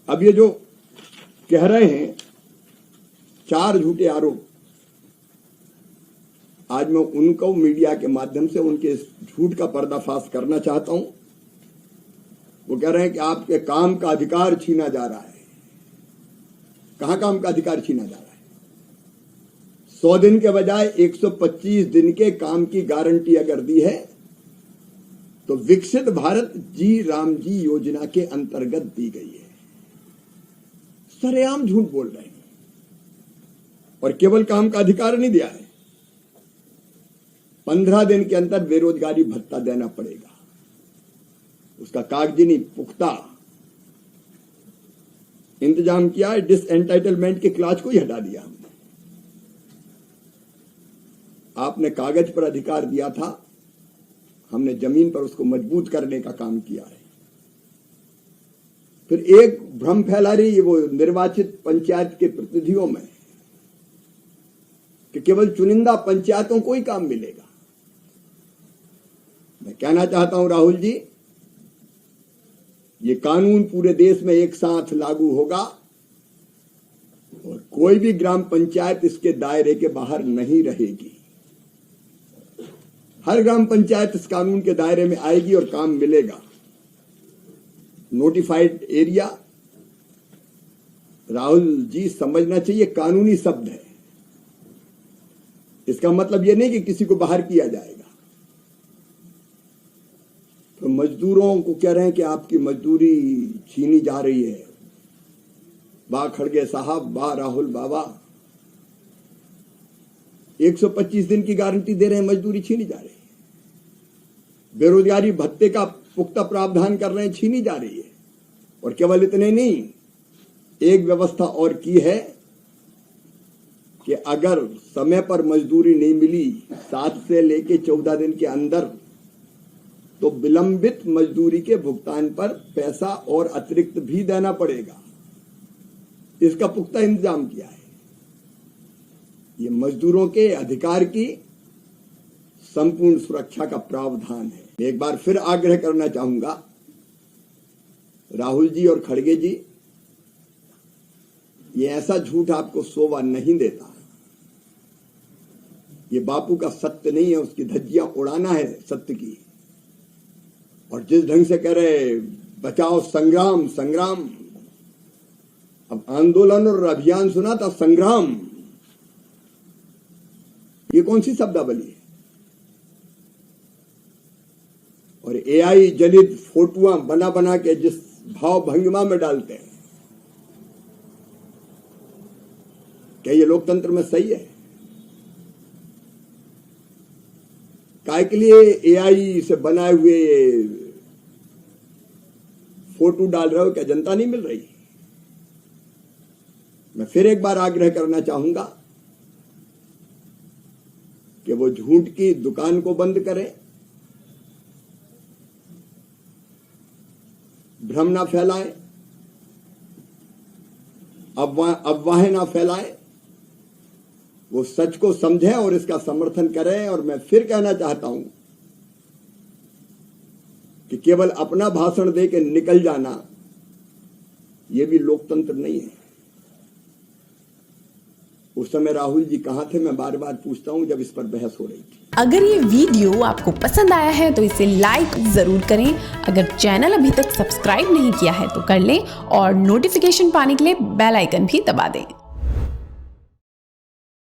अब ये जो कह रहे हैं 4 झूठे आरोप, आज मैं उनको मीडिया के माध्यम से उनके झूठ का पर्दाफाश करना चाहता हूं। वो कह रहे हैं कि आपके काम का अधिकार छीना जा रहा है। कहां काम का अधिकार छीना जा रहा है? 100 दिन के बजाय 125 दिन के काम की गारंटी अगर दी है तो विकसित भारत जी राम जी योजना के अंतर्गत दी गई है। सरेआम झूठ बोल रहे हैं। और केवल काम का अधिकार नहीं दिया है, 15 दिन के अंदर बेरोजगारी भत्ता देना पड़ेगा। उसका कागजी नहीं, पुख्ता इंतजाम किया है। डिसएंटाइटलमेंट के क्लास को ही हटा दिया हमने। आपने कागज पर अधिकार दिया था, हमने जमीन पर उसको मजबूत करने का काम किया है। फिर एक भ्रम फैला रही है वो निर्वाचित पंचायत के प्रतिनिधियों में कि केवल चुनिंदा पंचायतों को ही काम मिलेगा। मैं कहना चाहता हूं राहुल जी, ये कानून पूरे देश में एक साथ लागू होगा और कोई भी ग्राम पंचायत इसके दायरे के बाहर नहीं रहेगी। हर ग्राम पंचायत इस कानून के दायरे में आएगी और काम मिलेगा। नोटिफाइड एरिया, राहुल जी समझना चाहिए, कानूनी शब्द है। इसका मतलब यह नहीं कि किसी को बाहर किया जाएगा। तो मजदूरों को कह रहे हैं कि आपकी मजदूरी छीनी जा रही है। वाह खड़गे साहब, वाह राहुल बाबा, 125 दिन की गारंटी दे रहे हैं, मजदूरी छीनी जा रही है। बेरोजगारी भत्ते का पुख्ता प्रावधान कर रहे हैं, छीनी जा रही है। और केवल इतने नहीं, एक व्यवस्था और की है कि अगर समय पर मजदूरी नहीं मिली 7 से लेके 14 दिन के अंदर, तो विलंबित मजदूरी के भुगतान पर पैसा और अतिरिक्त भी देना पड़ेगा। इसका पुख्ता इंतजाम किया है। ये मजदूरों के अधिकार की संपूर्ण सुरक्षा का प्रावधान है। एक बार फिर आग्रह करना चाहूंगा राहुल जी और खड़गे जी, ये ऐसा झूठ आपको शोभा नहीं देता। ये बापू का सत्य नहीं है, उसकी धज्जियां उड़ाना है सत्य की। और जिस ढंग से कह रहे बचाओ संग्राम संग्राम, अब आंदोलन और अभियान सुना था, संग्राम ये कौन सी शब्दावली है? और एआई जनित फोटोआं बना बना के जिस भाव भंगिमा में डालते हैं, क्या ये लोकतंत्र में सही है? काय के लिए एआई से बनाए हुए फोटो डाल रहे हो? क्या जनता नहीं मिल रही? मैं फिर एक बार आग्रह करना चाहूंगा कि वो झूठ की दुकान को बंद करें, भ्रम ना फैलाएं, अफवाहें ना फैलाएं, वो सच को समझें और इसका समर्थन करें। और मैं फिर कहना चाहता हूं कि केवल अपना भाषण दे के निकल जाना यह भी लोकतंत्र नहीं है। उस समय राहुल जी कहां थे, मैं बार बार पूछता हूं जब इस पर बहस हो रही थी। अगर ये वीडियो आपको पसंद आया है तो इसे लाइक जरूर करें। अगर चैनल अभी तक सब्सक्राइब नहीं किया है तो कर लें और नोटिफिकेशन पाने के लिए बेल आइकन भी दबा दें।